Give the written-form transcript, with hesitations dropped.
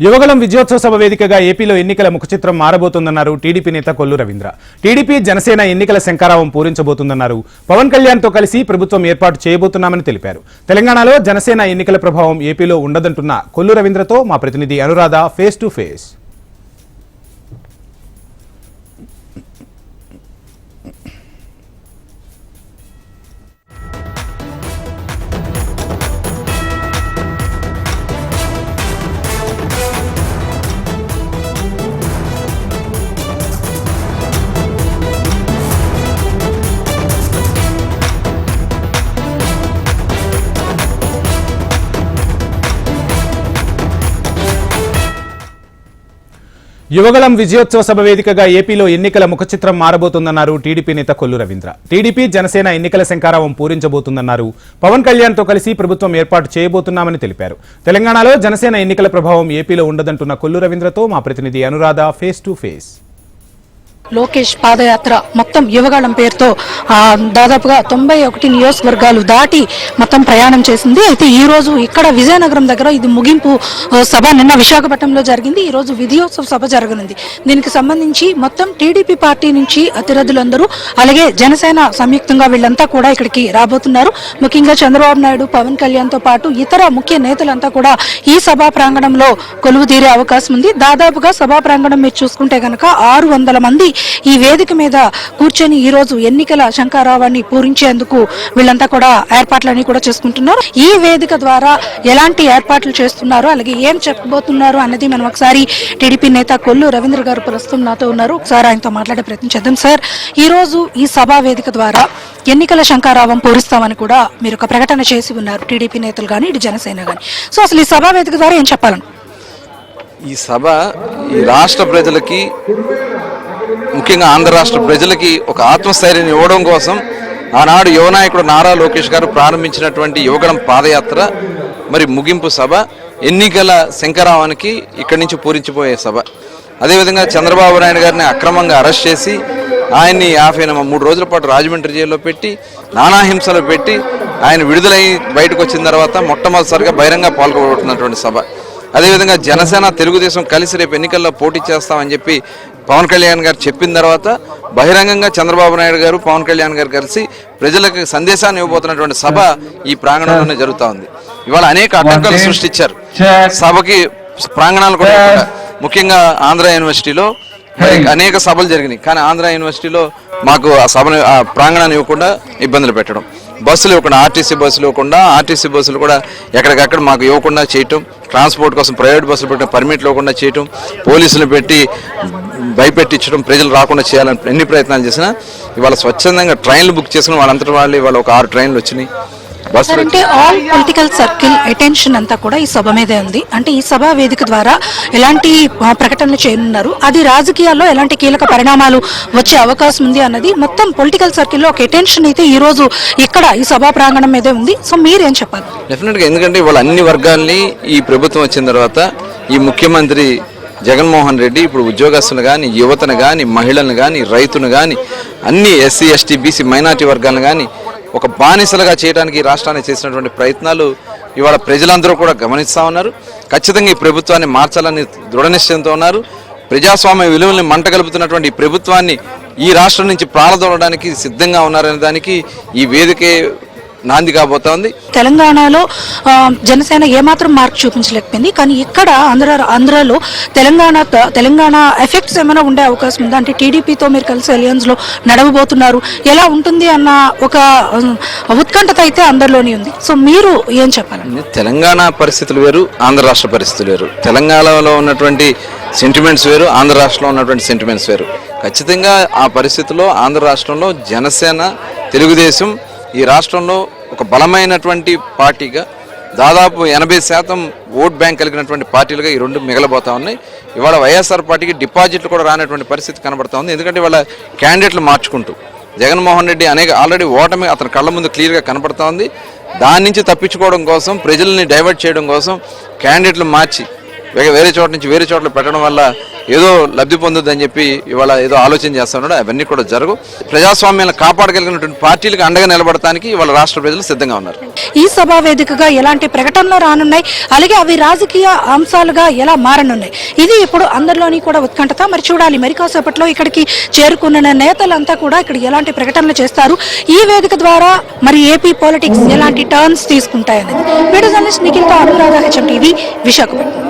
యువగళం విజయోత్సవ సభ వేదికగా ఏపీలో ఎన్నికల ముఖచిత్రం మారబోతుందన్నారు టీడీపీ నేత కొల్లు రవీంద్ర. టీడీపీ జనసేన ఎన్నికల శంఖారావం పూరించబోతుందన్నారు. పవన్ కళ్యాణ్తో కలిసి ప్రభుత్వం ఏర్పాటు చేయబోతున్నామని తెలిపారు. తెలంగాణలో జనసేన ఎన్నికల ప్రభావం ఏపీలో ఉండదంటున్న కొల్లు రవీంద్రతో మా ప్రతినిధి Anuradha face to face. Yuvagalam విజయోత్సవ సభ వేదికగా ఏపీలో ఎన్నికల ముఖచిత్రం మారబోతుందన్నారు టీడీపీ నేత కొల్లు రవీంద్ర. టీడీపీ జనసేన ఎన్నికల శంఖారావం పూరించబోతుందన్నారు. పవన్ కళ్యాణ్తో కలిసి ప్రభుత్వం ఏర్పాటు చేయబోతున్నామని తెలిపారు. తెలంగాణలో జనసేన ఎన్నికల ప్రభావం ఏపీలో ఉండదంటున్న కొల్లు రవీంద్రతో మా ప్రతినిధి Anuradha face to face. Lokesh పాదయాత్ర మొత్తం యువగళం పేరుతో దాదాపుగా 91 నియోజకవర్గాలు దాటి మొత్తం ప్రయాణం చేసింది. అయితే ఈ రోజు ఇక్కడ విజయనగరం దగ్గర ఇది ముగింపు సభ నిన్న విశాఖపట్నంలో జరిగింది. ఈ రోజు విజయోత్సవ సభ జరగనుంది. దీనికి సంబంధించి మొత్తం టీడీపీ పార్టీ నుంచి అతిరథులందరూ అలాగే జనసేన సంయుక్తంగా వీళ్ళంతా కూడా ఇక్కడికి రాబోతున్నారు. ముఖ్యంగా చంద్రబాబు నాయుడు, పవన్ కళ్యాణ్ తో పాటు ఇతర ముఖ్య నేతలంతా కూడా ఈ సభా ప్రాంగణంలో కొలువు తీరే అవకాశం ఉంది. దాదాపుగా సభా ప్రాంగణం మీరు చూసుకుంటే కనుక 600 మంది ఈ వేదిక మీద కూర్చొని ఈ రోజు ఎన్నికల శంఖారావాన్ని పూరించేందుకు వీళ్ళంతా కూడా ఏర్పాట్లన్నీ కూడా చేసుకుంటున్నారు. ఈ వేదిక ద్వారా ఎలాంటి ఏర్పాట్లు చేస్తున్నారు, అలాగే ఏం చెప్పబోతున్నారు అన్నది మనం ఒకసారి టీడీపీ నేత కొల్లు రవీంద్ర గారు ప్రస్తుతం నాతో ఉన్నారు. ఒకసారి ఆయనతో మాట్లాడే ప్రయత్నం చేద్దాం. సార్, ఈ రోజు ఈ సభా వేదిక ద్వారా ఎన్నికల శంఖారావం పూరిస్తామని కూడా మీరు ఒక ప్రకటన చేసి ఉన్నారు, టీడీపీ నేతలు కానీ ఇటు జనసేన కానీ. సో అసలు ఈ సభా వేదిక ద్వారా ఏం చెప్పాలను? ఈ సభ ఈ రాష్ట్ర ప్రజలకి, ముఖ్యంగా ఆంధ్ర రాష్ట్ర ప్రజలకి ఒక ఆత్మస్థైర్యాన్ని ఇవ్వడం కోసం ఆనాడు యువనాయకుడు నారా లోకేష్ గారు ప్రారంభించినటువంటి యువగళం పాదయాత్ర మరి ముగింపు సభ, ఎన్నికల శంఖారావానికి ఇక్కడి నుంచి పూరించిపోయే సభ. అదేవిధంగా చంద్రబాబు నాయుడు గారిని అక్రమంగా అరెస్ట్ చేసి ఆయన్ని 53 రోజుల పాటు రాజమండ్రి జైల్లో పెట్టి నానాహింసలు పెట్టి ఆయన విడుదలై బయటకు వచ్చిన తర్వాత మొట్టమొదటిసారిగా బహిరంగ పాల్గొబోతున్నటువంటి సభ. అదేవిధంగా జనసేన, తెలుగుదేశం కలిసి రేపు ఎన్నికల్లో పోటీ చేస్తామని చెప్పి పవన్ కళ్యాణ్ గారు చెప్పిన తర్వాత బహిరంగంగా చంద్రబాబు నాయుడు గారు, పవన్ కళ్యాణ్ గారు కలిసి ప్రజలకు సందేశాన్ని ఇవ్వబోతున్నటువంటి సభ ఈ ప్రాంగణంలోనే జరుగుతూ ఉంది. ఇవాళ అనేక అడ్డంకులు సృష్టించారు సభకి, ప్రాంగణాలు కూడా. ముఖ్యంగా ఆంధ్ర యూనివర్సిటీలో అనేక సభలు జరిగినాయి, కానీ ఆంధ్ర యూనివర్సిటీలో మాకు ఆ సభను, ఆ ప్రాంగణాన్ని ఇవ్వకుండా ఇబ్బందులు పెట్టడం, బస్సులు ఇవ్వకుండా, ఆర్టీసీ బస్సులు ఇవ్వకుండా, ఆర్టీసీ బస్సులు కూడా ఎక్కడికక్కడ మాకు ఇవ్వకుండా చేయటం, ట్రాన్స్పోర్ట్ కోసం ప్రైవేట్ బస్సులు పెట్టడం, పర్మిట్లు ఇవ్వకుండా చేయటం, పోలీసులు పెట్టి భయపెట్టించడం, ప్రజలు రాకుండా చేయాలని ఎన్ని ప్రయత్నాలు చేసినా ఇవాళ స్వచ్ఛందంగా ట్రైన్లు బుక్ చేసుకుని వాళ్ళంతటి వాళ్ళు ఇవాళ ఒక 6 ట్రైన్లు వచ్చినాయి. అంటే ఆల్ పొలిటికల్ సర్కిల్ అటెన్షన్ అంతా కూడా ఈ సభ మీదే ఉంది. అంటే ఈ సభా వేదిక ద్వారా ఎలాంటి ప్రకటనలు చేయనున్నారు, అది రాజకీయాల్లో ఎలాంటి కీలక పరిణామాలు వచ్చే అవకాశం ఉంది అన్నది మొత్తం పొలిటికల్ సర్కిల్లో ఒక అటెన్షన్ అయితే ఈ రోజు ఇక్కడ ఈ సభా ప్రాంగణం మీదే ఉంది. సో మీరేం చెప్పాలి? డెఫినెట్గా, ఎందుకంటే ఇవాళ అన్ని వర్గాల్ని ఈ ప్రభుత్వం వచ్చిన తర్వాత ఈ ముఖ్యమంత్రి జగన్మోహన్ రెడ్డి ఇప్పుడు ఉద్యోగస్తులు కానీ, యువతను కానీ, మహిళలను కానీ, రైతును కానీ, అన్ని ఎస్సీ, ఎస్టీ, బీసీ, మైనార్టీ వర్గాలను కానీ ఒక బానిసలుగా చేయడానికి ఈ రాష్ట్రాన్ని చేసినటువంటి ప్రయత్నాలు ఇవాళ ప్రజలందరూ కూడా గమనిస్తూ ఉన్నారు. ఖచ్చితంగా ఈ ప్రభుత్వాన్ని మార్చాలని దృఢ నిశ్చయంతో ఉన్నారు. ప్రజాస్వామ్య విలువల్ని మంటగలుపుతున్నటువంటి ఈ ప్రభుత్వాన్ని ఈ రాష్ట్రం నుంచి ప్రారంభించడానికి సిద్ధంగా ఉన్నారనే దానికి ఈ వేదికే నాంది కాబోతా ఉంది. తెలంగాణలో జనసేన ఏమాత్రం మార్క్ చూపించలేకపోయింది, కానీ ఇక్కడ ఆంధ్రాలో తెలంగాణ ఎఫెక్ట్స్ ఏమైనా ఉండే అవకాశం ఉందా? అంటే టీడీపీతో మీరు కలిసి అలయన్స్ లో నడవబోతున్నారు, ఎలా ఉంటుంది అన్న ఒక ఉత్కంఠత అయితే అందరిలోనే ఉంది. సో మీరు ఏం చెప్పాలి? తెలంగాణ పరిస్థితులు వేరు, ఆంధ్ర రాష్ట్ర పరిస్థితులు వేరు. తెలంగాణలో ఉన్నటువంటి సెంటిమెంట్స్ వేరు, ఆంధ్ర రాష్ట్రంలో ఉన్నటువంటి సెంటిమెంట్స్ వేరు. ఖచ్చితంగా ఆ పరిస్థితుల్లో ఆంధ్ర రాష్ట్రంలో జనసేన, తెలుగుదేశం ఈ రాష్ట్రంలో ఒక బలమైనటువంటి పార్టీగా, దాదాపు 80% ఓట్ బ్యాంక్ కలిగినటువంటి పార్టీలుగా ఈ రెండు మిగలబోతా ఉన్నాయి. ఇవాళ వైఎస్ఆర్ పార్టీకి డిపాజిట్లు కూడా రానటువంటి పరిస్థితి కనబడతా ఉంది. ఎందుకంటే ఇవాళ క్యాండిడేట్లు మార్చుకుంటూ జగన్మోహన్ రెడ్డి ఆల్రెడీ ఓటమి అతని కళ్ళ ముందు క్లియర్గా కనబడతా ఉంది. దాని నుంచి తప్పించుకోవడం కోసం, ప్రజల్ని డైవర్ట్ చేయడం కోసం క్యాండిడేట్లు మార్చి వేరే చోట నుంచి వేరే చోట్ల పెట్టడం వల్ల ఏదో లబ్ధి పొందొద్దని చెప్పి ఇవాళ ఏదో ఆలోచన చేస్తున్నాడు. అవన్నీ కూడా జరగవు. ప్రజాస్వామ్యాన్ని కాపాడగలిగినటువంటి పార్టీలకు అండగా నిలబడటానికి ఇవాళ రాష్ట్ర ప్రజలు సిద్ధంగా ఉన్నారు. ఈ సభా వేదికగా ఎలాంటి ప్రకటనలు రానున్నాయి, అలాగే అవి రాజకీయ అంశాలుగా ఎలా మారనున్నాయి, ఇది ఇప్పుడు అందరిలోని కూడా ఉత్కంఠత. మరి చూడాలి, మరి కాసేపట్లో ఇక్కడికి చేరుకున్న నేతలంతా కూడా ఇక్కడ ఎలాంటి ప్రకటనలు చేస్తారు, ఈ వేదిక ద్వారా మరి ఏపీ పాలిటిక్స్ ఎలాంటి టర్న్స్ తీసుకుంటాయనేది. వీడియో జర్నలిస్ట్ నిఖిల్తో అనురాధ, HM TV, విశాఖపట్నం.